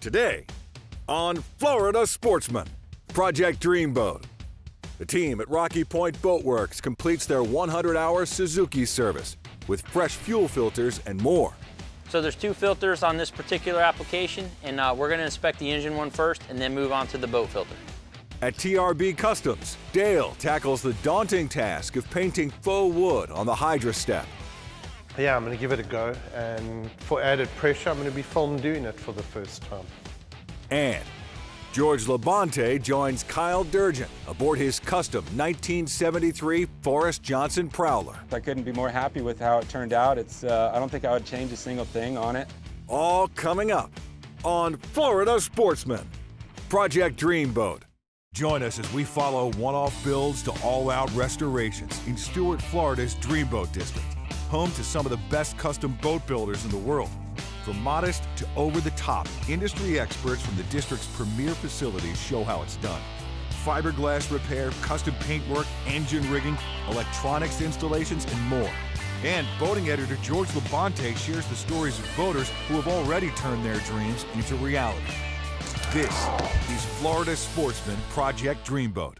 Today, on Florida Sportsman, Project Dreamboat. The team at Rocky Point Boatworks completes their 100-hour Suzuki service with fresh fuel filters and more. So there's two filters on this particular application, and we're going to inspect the engine one first and then move on to the boat filter. At TRB Customs, Dale tackles the daunting task of painting faux wood on the HydraStepp. Yeah, I'm going to give it a go, and for added pressure, I'm going to be filmed doing it for the first time. And George LaBonte joins Kyle Durjan aboard his custom 1973 Forrest Johnson Prowler. I couldn't be more happy with how it turned out. I don't think I would change a single thing on it. All coming up on Florida Sportsman, Project Dreamboat. Join us as we follow one-off builds to all-out restorations in Stuart, Florida's Dreamboat District, home to some of the best custom boat builders in the world. From modest to over-the-top, industry experts from the district's premier facilities show how it's done. Fiberglass repair, custom paintwork, engine rigging, electronics installations, and more. And boating editor George LaBonte shares the stories of boaters who have already turned their dreams into reality. This is Florida Sportsman Project Dreamboat.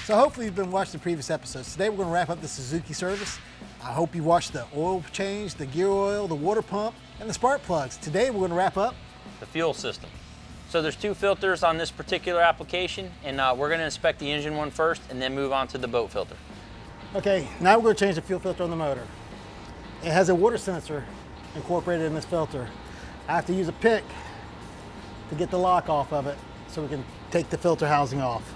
So hopefully you've been watching the previous episodes. Today we're going to wrap up the Suzuki service. I hope you watched the oil change, the gear oil, the water pump, and the spark plugs. Today we're going to wrap up the fuel system. So there's two filters on this particular application, and we're going to inspect the engine one first and then move on to the boat filter. Okay, now we're going to change the fuel filter on the motor. It has a water sensor incorporated in this filter. I have to use a pick to get the lock off of it so we can take the filter housing off.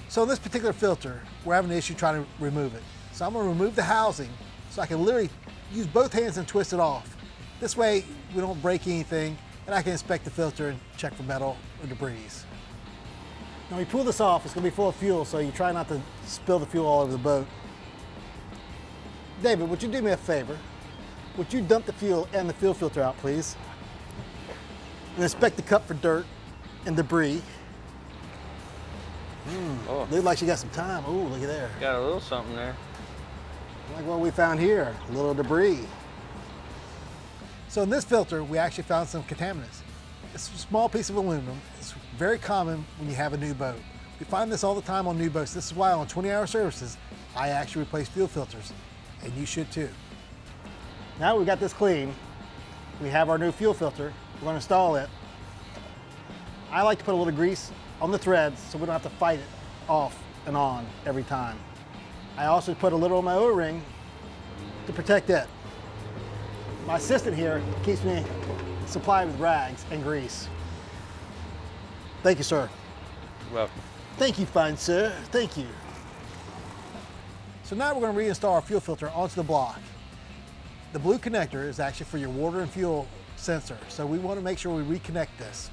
So in this particular filter, we're having an issue trying to remove it. So I'm going to remove the housing so I can literally use both hands and twist it off. This way we don't break anything, and I can inspect the filter and check for metal or debris. Now when you pull this off, it's going to be full of fuel, so you try not to spill the fuel all over the boat. David, would you do me a favor? Would you dump the fuel and the fuel filter out, please? And inspect the cup for dirt and debris. Oh. Looks like you got some time. Ooh, look at there. Got a little something there. Like what we found here, a little debris. So in this filter, we actually found some contaminants. It's a small piece of aluminum. It's very common when you have a new boat. We find this all the time on new boats. This is why on 20-hour services, I actually replace fuel filters, and you should too. Now we got this clean, we have our new fuel filter. We're going to install it. I like to put a little grease on the threads so we don't have to fight it off and on every time. I also put a little on my O-ring to protect it. My assistant here keeps me supplied with rags and grease. Thank you, sir. You're welcome. Thank you, fine sir. Thank you. So now we're going to reinstall our fuel filter onto the block. The blue connector is actually for your water and fuel sensor, so we want to make sure we reconnect this.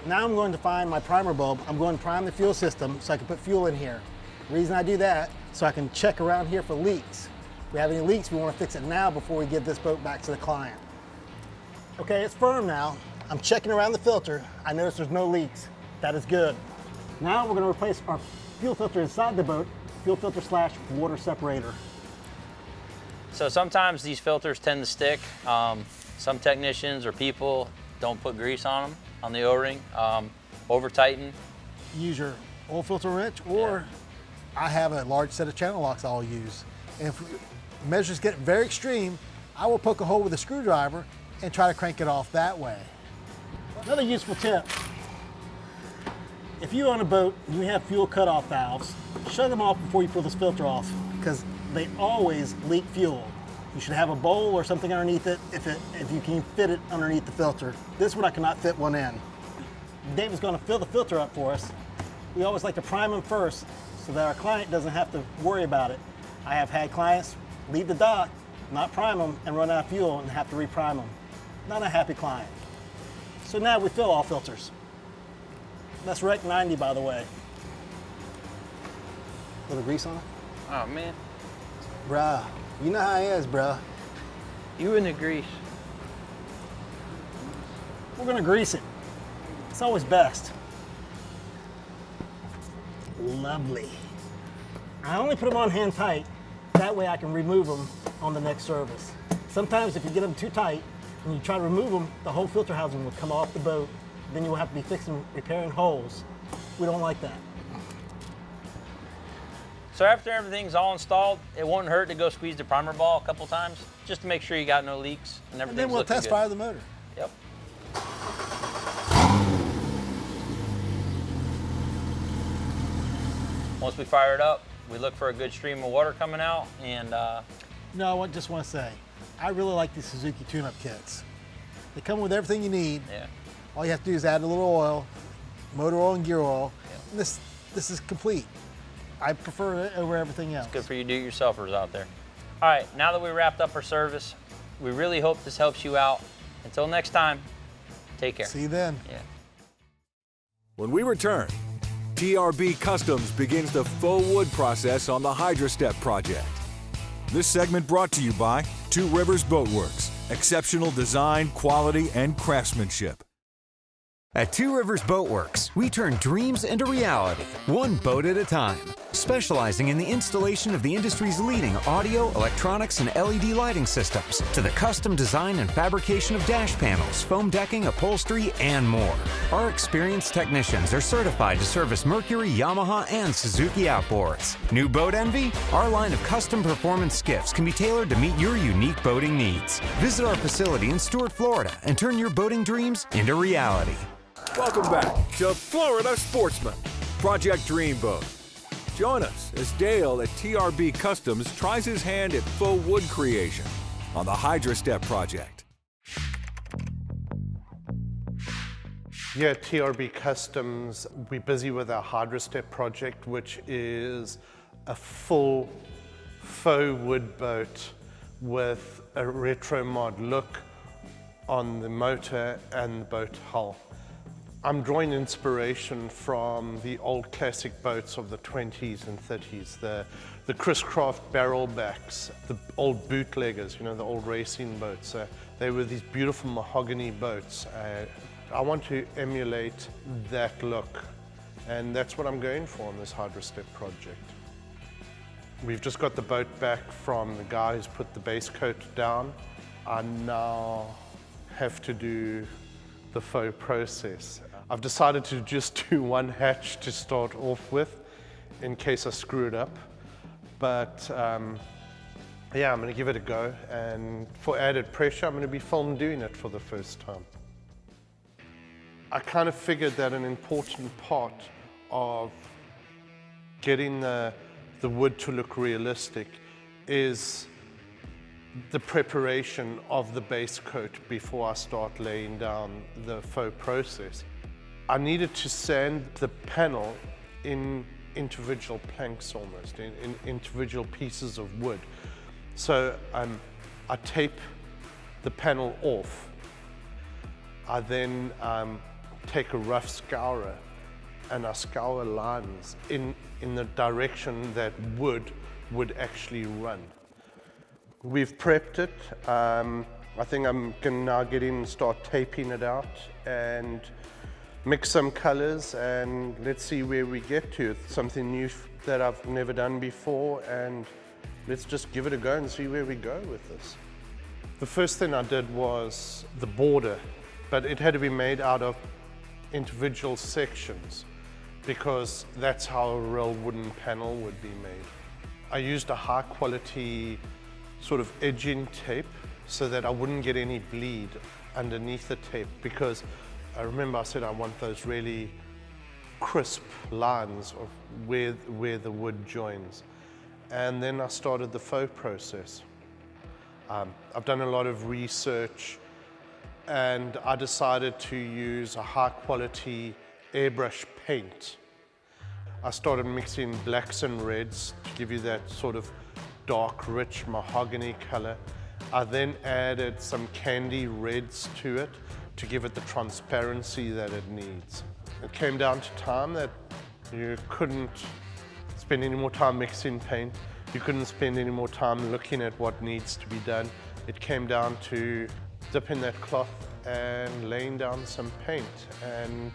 Now I'm going to find my primer bulb. I'm going to prime the fuel system so I can put fuel in here. The reason I do that, so I can check around here for leaks. If we have any leaks, we want to fix it now before we give this boat back to the client. Okay, it's firm now. I'm checking around the filter. I notice there's no leaks. That is good. Now we're going to replace our fuel filter inside the boat, fuel filter / water separator. So sometimes these filters tend to stick. Some technicians or people don't put grease on them, on the O-ring, over tighten. Use your oil filter wrench, or I have a large set of channel locks I'll use. And if measures get very extreme, I will poke a hole with a screwdriver and try to crank it off that way. Another useful tip, if you own a boat and you have fuel cutoff valves, shut them off before you pull this filter off, because they always leak fuel. You should have a bowl or something underneath it if you can fit it underneath the filter. This one I cannot fit one in. David's going to fill the filter up for us. We always like to prime them first so that our client doesn't have to worry about it. I have had clients leave the dock, not prime them, and run out of fuel and have to reprime them. Not a happy client. So now we fill all filters. That's Rec 90, by the way. Little grease on it? Oh man. Bruh, you know how it is, bruh. You in the grease. We're gonna grease it. It's always best. Lovely. I only put them on hand tight. That way I can remove them on the next service. Sometimes if you get them too tight and you try to remove them, the whole filter housing will come off the boat. Then you will have to be repairing holes. We don't like that. So after everything's all installed, it won't hurt to go squeeze the primer ball a couple times, just to make sure you got no leaks and everything's And then we'll looking test good. fire the motor. Yep. Once we fire it up, we look for a good stream of water coming out, and No, I just want to say, I really like these Suzuki tune-up kits. They come with everything you need. yeah. All you have to do is add a little oil, motor oil and gear oil. And this is complete. I prefer it over everything else. Good for you do-it-yourselfers out there. All right, now that we wrapped up our service, we really hope this helps you out. Until next time, take care. See you then. Yeah. When we return, TRB Customs begins the faux wood process on the HydraStepp project. This segment brought to you by Two Rivers Boatworks. Exceptional design, quality, and craftsmanship. At Two Rivers Boatworks, we turn dreams into reality, one boat at a time. Specializing in the installation of the industry's leading audio, electronics, and LED lighting systems, to the custom design and fabrication of dash panels, foam decking, upholstery, and more. Our experienced technicians are certified to service Mercury, Yamaha, and Suzuki outboards. New boat envy? Our line of custom performance skiffs can be tailored to meet your unique boating needs. Visit our facility in Stuart, Florida, and turn your boating dreams into reality. Welcome back to Florida Sportsman, Project Dreamboat. Join us as Dale at TRB Customs tries his hand at faux wood creation on the HydraStepp project. Yeah, at TRB Customs, we're busy with our HydraStepp project, which is a full faux wood boat with a retro mod look on the motor and the boat hull. I'm drawing inspiration from the old classic boats of the 20s and 30s, the Chris Craft barrel backs, the old bootleggers, you know, the old racing boats. They were these beautiful mahogany boats. I want to emulate that look, and that's what I'm going for on this HydraStepp project. We've just got the boat back from the guy who's put the base coat down. I now have to do the faux process. I've decided to just do one hatch to start off with in case I screw it up. But yeah, I'm going to give it a go. And for added pressure, I'm going to be filmed doing it for the first time. I kind of figured that an important part of getting the wood to look realistic is the preparation of the base coat before I start laying down the faux process. I needed to sand the panel in individual planks almost, in individual pieces of wood. So I tape the panel off. I then take a rough scourer and I scour lines in the direction that wood would actually run. We've prepped it. I think I'm gonna now get in and start taping it out and mix some colors, and let's see where we get to. It's something new that I've never done before, and let's just give it a go and see where we go with this. The first thing I did was the border, but it had to be made out of individual sections because that's how a real wooden panel would be made. I used a high quality sort of edging tape so that I wouldn't get any bleed underneath the tape, because I remember I said I want those really crisp lines of where the wood joins. And then I started the faux process. I've done a lot of research, and I decided to use a high quality airbrush paint. I started mixing blacks and reds to give you that sort of dark, rich mahogany color. I then added some candy reds to it to give it the transparency that it needs. It came down to time that you couldn't spend any more time mixing paint. You couldn't spend any more time looking at what needs to be done. It came down to dipping that cloth and laying down some paint. And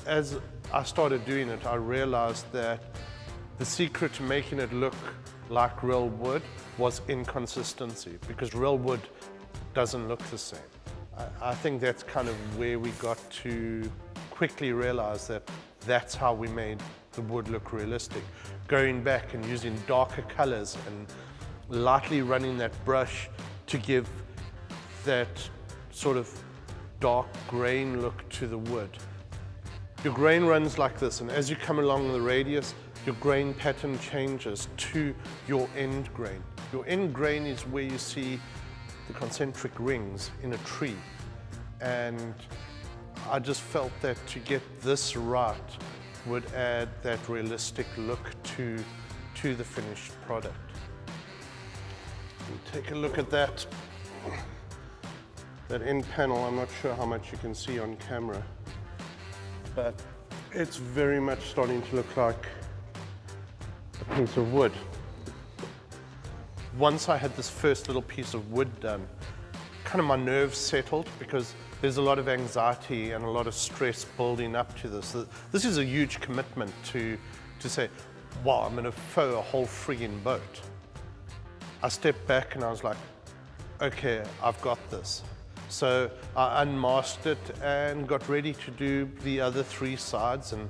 as I started doing it, I realized that the secret to making it look like real wood was inconsistency, because real wood doesn't look the same. I think that's kind of where we got to quickly realize that that's how we made the wood look realistic. Going back and using darker colors and lightly running that brush to give that sort of dark grain look to the wood. Your grain runs like this, and as you come along the radius, your grain pattern changes to your end grain. Your end grain is where you see the concentric rings in a tree. And I just felt that to get this right would add that realistic look to the finished product. And take a look at that. That end panel, I'm not sure how much you can see on camera, but it's very much starting to look like a piece of wood. Once I had this first little piece of wood done, kind of my nerves settled, because there's a lot of anxiety and a lot of stress building up to this. This is a huge commitment to say, wow, I'm gonna faux a whole friggin' boat. I stepped back and I was like, okay, I've got this. So I unmasked it and got ready to do the other 3 sides, and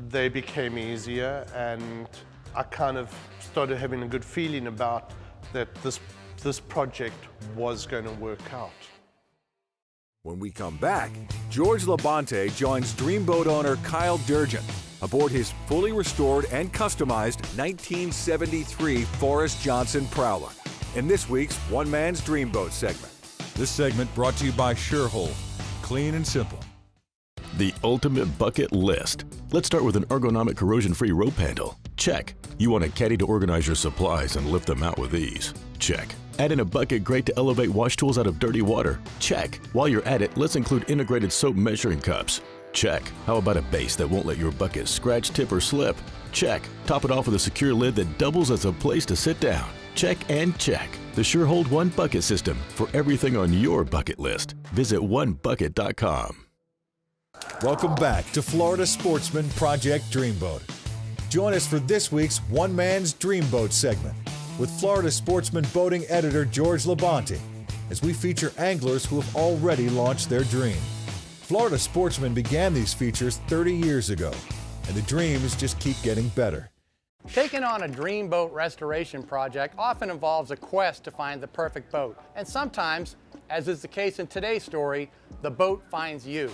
they became easier, and I kind of started having a good feeling about that this project was going to work out. When we come back, George LaBonte joins Dreamboat owner Kyle Durjan aboard his fully restored and customized 1973 Forrest Johnson Prowler in this week's One Man's Dreamboat segment. This segment brought to you by Surehold. Clean and simple. The ultimate bucket list. Let's start with an ergonomic corrosion-free rope handle. Check. You want a caddy to organize your supplies and lift them out with ease. Check. Add in a bucket grate to elevate wash tools out of dirty water. Check. While you're at it, let's include integrated soap measuring cups. Check. How about a base that won't let your bucket scratch, tip, or slip? Check. Top it off with a secure lid that doubles as a place to sit down. Check and check. The Surehold One Bucket System for everything on your bucket list. Visit onebucket.com. Welcome back to Florida Sportsman Project Dreamboat. Join us for this week's One Man's Dreamboat segment with Florida Sportsman boating editor George LaBonte as we feature anglers who have already launched their dream. Florida Sportsman began these features 30 years ago, and the dreams just keep getting better. Taking on a Dreamboat restoration project often involves a quest to find the perfect boat. And sometimes, as is the case in today's story, the boat finds you.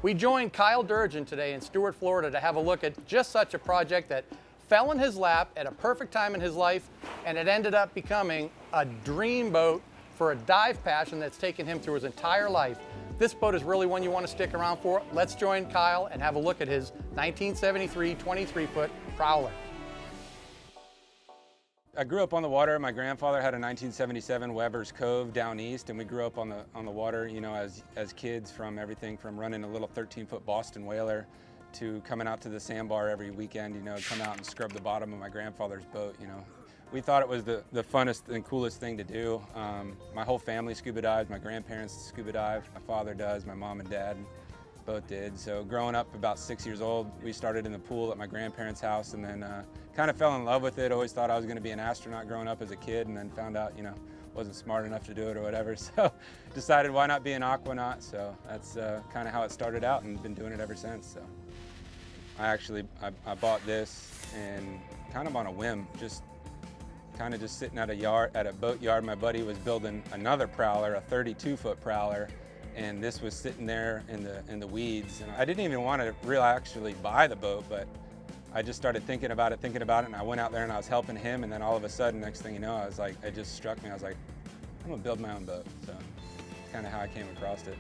We joined Kyle Durjan today in Stuart, Florida to have a look at just such a project that fell in his lap at a perfect time in his life, and it ended up becoming a dream boat for a dive passion that's taken him through his entire life. This boat is really one you want to stick around for. Let's join Kyle and have a look at his 1973 23-foot Prowler. I grew up on the water. My grandfather had a 1977 Weber's Cove down east, and we grew up on the water, you know, as kids, from everything from running a little 13-foot Boston whaler to coming out to the sandbar every weekend, you know, come out and scrub the bottom of my grandfather's boat, you know. We thought it was the funnest and coolest thing to do. My whole family scuba dives. My grandparents scuba dive. My father does. My mom and dad both did. So growing up about 6 years old, we started in the pool at my grandparents' house, and then kind of fell in love with it. Always thought I was going to be an astronaut growing up as a kid, and then found out, you know, wasn't smart enough to do it or whatever. So decided why not be an aquanaut. So that's kind of how it started out, and been doing it ever since. So I bought this and kind of on a whim, just sitting at a boat yard. My buddy was building another Prowler, a 32-foot Prowler, and this was sitting there in the weeds. And I didn't even want to really actually buy the boat, but I just started thinking about it, and I went out there and I was helping him, and then all of a sudden, next thing you know, I was like, it just struck me. I was like, I'm gonna build my own boat. So that's kind of how I came across it.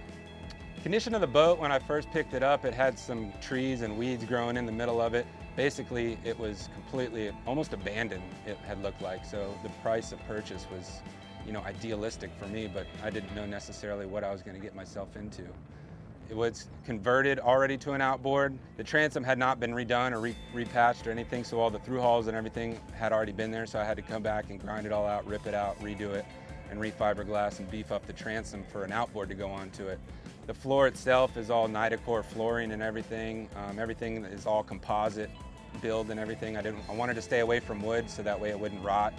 Condition of the boat, when I first picked it up, it had some trees and weeds growing in the middle of it. Basically, it was completely, almost abandoned, it had looked like. So the price of purchase was, you know, idealistic for me, but I didn't know necessarily what I was going to get myself into. It was converted already to an outboard. The transom had not been redone or repatched or anything, so all the through hulls and everything had already been there, so I had to come back and grind it all out, rip it out, redo it, and refiberglass and beef up the transom for an outboard to go onto it. The floor itself is all Nitacor flooring and everything. Everything is all composite. build and everything. I wanted to stay away from wood so that way it wouldn't rot.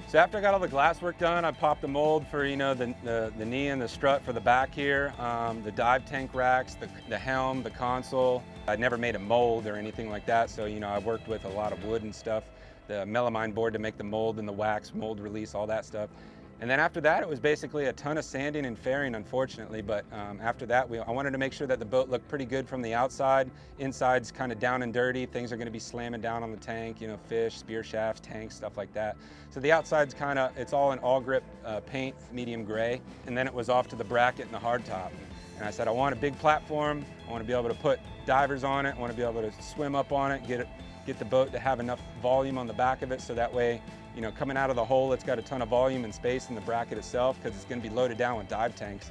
So after I got all the glass work done, I popped the mold for, you know, the knee and the strut for the back here, the dive tank racks, the helm, the console. I'd never made a mold or anything like that, so, you know, I worked with a lot of wood and stuff. The melamine board to make the mold and the wax, mold release, all that stuff. And then after that, it was basically a ton of sanding and fairing, unfortunately. But after that, I wanted to make sure that the boat looked pretty good from the outside. Inside's kind of down and dirty. Things are going to be slamming down on the tank, you know, fish, spear shafts, tanks, stuff like that. So the outside's kind of, it's all in all grip paint, medium gray. And then it was off to the bracket and the hardtop. And I said, I want a big platform. I want to be able to put divers on it. I want to be able to swim up on it, get the boat to have enough volume on the back of it so that way, you know, coming out of the hole, it's got a ton of volume and space in the bracket itself because it's going to be loaded down with dive tanks.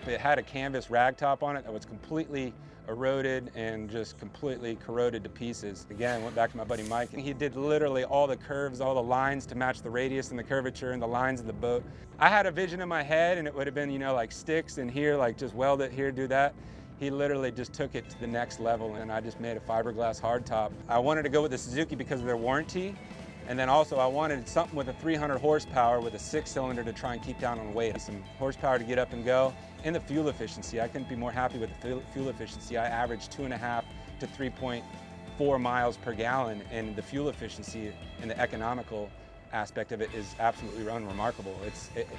It had a canvas rag top on it that was completely eroded and just completely corroded to pieces. Again, went back to my buddy Mike, and he did literally all the curves, all the lines to match the radius and the curvature and the lines of the boat. I had a vision in my head, and it would have been, you know, like sticks in here, like just weld it here, do that. He literally just took it to the next level, and I just made a fiberglass hardtop. I wanted to go with the Suzuki because of their warranty. And then also I wanted something with a 300 horsepower with a 6-cylinder to try and keep down on weight. Some horsepower to get up and go. And the fuel efficiency. I couldn't be more happy with the fuel efficiency. I averaged 2.5 to 3.4 miles per gallon, and the fuel efficiency and the economical aspect of it is absolutely unremarkable.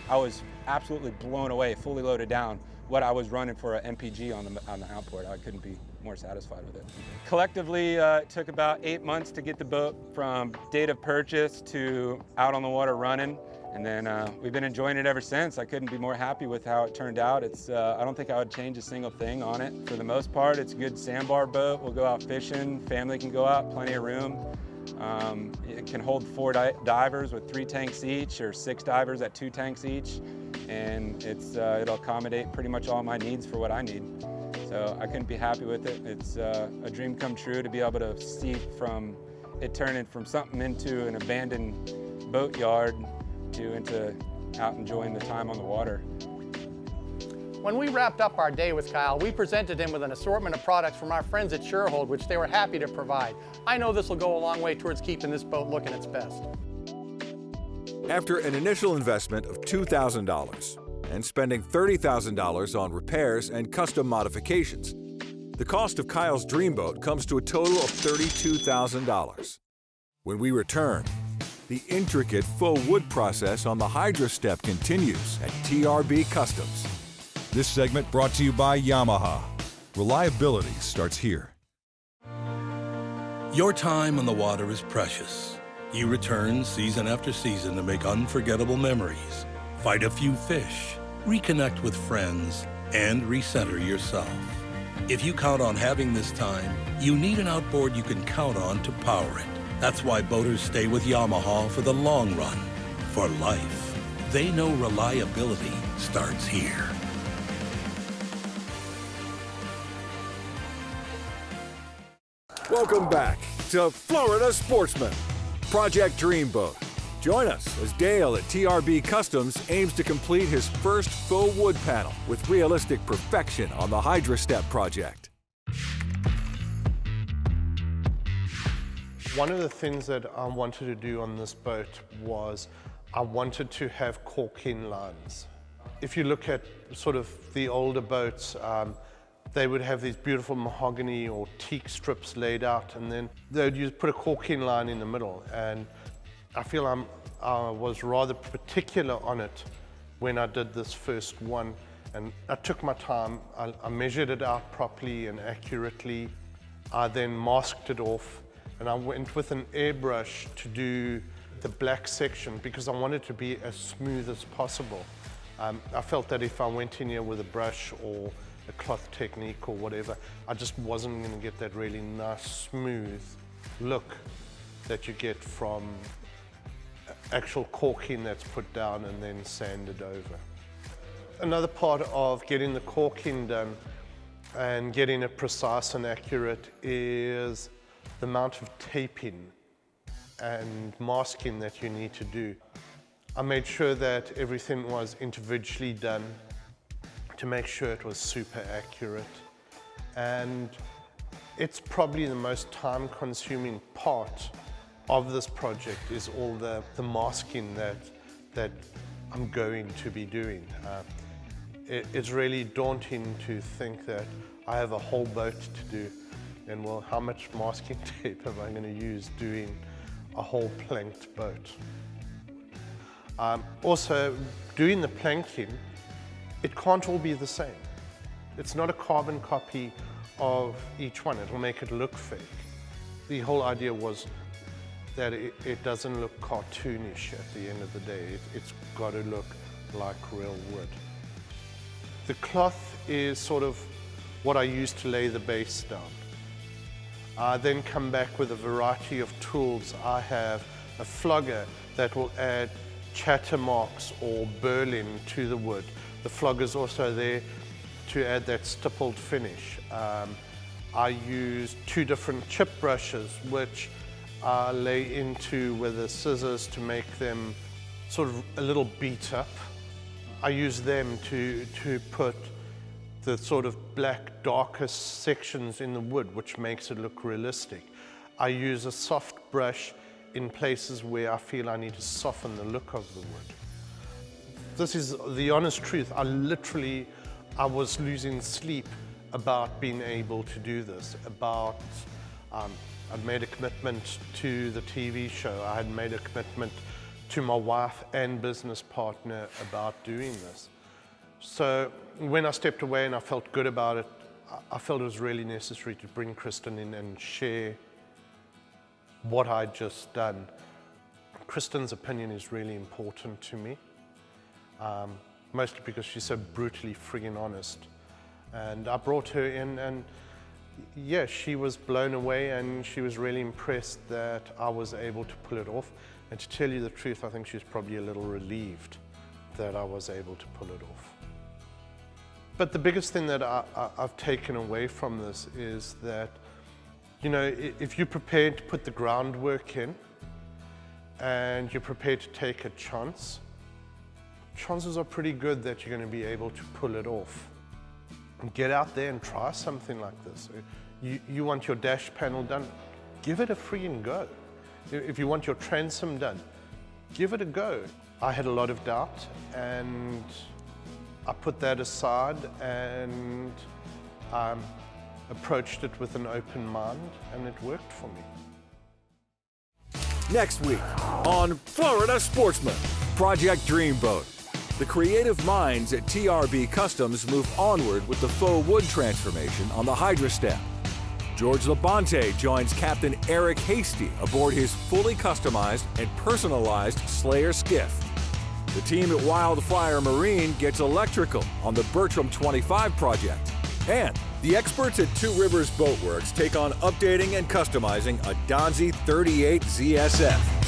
I was absolutely blown away, fully loaded down, what I was running for an MPG on the outboard. I couldn't be more satisfied with it. Collectively, it took about 8 months to get the boat from date of purchase to out on the water running. And then we've been enjoying it ever since. I couldn't be more happy with how it turned out. I don't think I would change a single thing on it. For the most part, it's a good sandbar boat. We'll go out fishing, family can go out, plenty of room. It can hold 4 divers with 3 tanks each, or 6 divers at 2 tanks each. And it'll accommodate pretty much all my needs for what I need. So I couldn't be happy with it. It's a dream come true to be able to see from it turning from something into an abandoned boatyard into out enjoying the time on the water. When we wrapped up our day with Kyle, we presented him with an assortment of products from our friends at Surehold, which they were happy to provide. I know this will go a long way towards keeping this boat looking its best. After an initial investment of $2,000 and spending $30,000 on repairs and custom modifications, the cost of Kyle's Dreamboat comes to a total of $32,000. When we return, the intricate faux wood process on the HydraStepp continues at TRB Customs. This segment brought to you by Yamaha. Reliability starts here. Your time on the water is precious. You return season after season to make unforgettable memories, fight a few fish, reconnect with friends, and recenter yourself. If you count on having this time, you need an outboard you can count on to power it. That's why boaters stay with Yamaha for the long run, for life. They know reliability starts here. Welcome back to Florida Sportsman, Project Dreamboat. Join us as Dale at TRB Customs aims to complete his first faux wood panel with realistic perfection on the HydraStepp project. One of the things that I wanted to do on this boat was I wanted to have cork-in lines. If you look at sort of the older boats, they would have these beautiful mahogany or teak strips laid out, and then they'd put a cork-in line in the middle. And I feel I was rather particular on it when I did this first one. And I took my time, I measured it out properly and accurately. I then masked it off, and I went with an airbrush to do the black section because I wanted to be as smooth as possible. I felt that if I went in here with a brush or a cloth technique or whatever, I just wasn't going to get that really nice, smooth look that you get from actual corking that's put down and then sanded over. Another part of getting the corking done and getting it precise and accurate is the amount of taping and masking that you need to do. I made sure that everything was individually done to make sure it was super accurate. And It's probably the most time-consuming part of this project is all the masking that I'm going to be doing. It's really daunting to think that I have a whole boat to do, and well, how much masking tape am I going to use doing a whole planked boat? Also, doing the planking, it can't all be the same. It's not a carbon copy of each one. It'll make it look fake. The whole idea was that it doesn't look cartoonish at the end of the day. It's got to look like real wood. The cloth is sort of what I use to lay the base down. I then come back with a variety of tools. I have a flogger that will add chatter marks or burlin to the wood. The flogger's also there to add that stippled finish. I use 2 different chip brushes which I lay into with the scissors to make them sort of a little beat up. I use them to put the sort of black, darkest sections in the wood, which makes it look realistic. I use a soft brush in places where I feel I need to soften the look of the wood. This is the honest truth. I was losing sleep about being able to do this, I'd made a commitment to the TV show. I had made a commitment to my wife and business partner about doing this. So when I stepped away and I felt good about it, I felt it was really necessary to bring Kristen in and share what I'd just done. Kristen's opinion is really important to me, mostly because she's so brutally friggin' honest. And I brought her in, and yeah, she was blown away, and she was really impressed that I was able to pull it off. And to tell you the truth, I think she was probably a little relieved that I was able to pull it off. But the biggest thing that I've taken away from this is that, you know, if you're prepared to put the groundwork in and you're prepared to take a chance, chances are pretty good that you're going to be able to pull it off. And get out there and try something like this. You want your dash panel done, give it a freaking go. If you want your transom done, give it a go. I had a lot of doubt, and I put that aside and approached it with an open mind, and it worked for me. Next week on Florida Sportsman, Project Dreamboat. The creative minds at TRB Customs move onward with the faux wood transformation on the HydraStepp. George LaBonte joins Captain Eric Hasty aboard his fully customized and personalized Slayer skiff. The team at Wildfire Marine gets electrical on the Bertram 25 project. And the experts at Two Rivers Boatworks take on updating and customizing a Donzi 38 ZSF.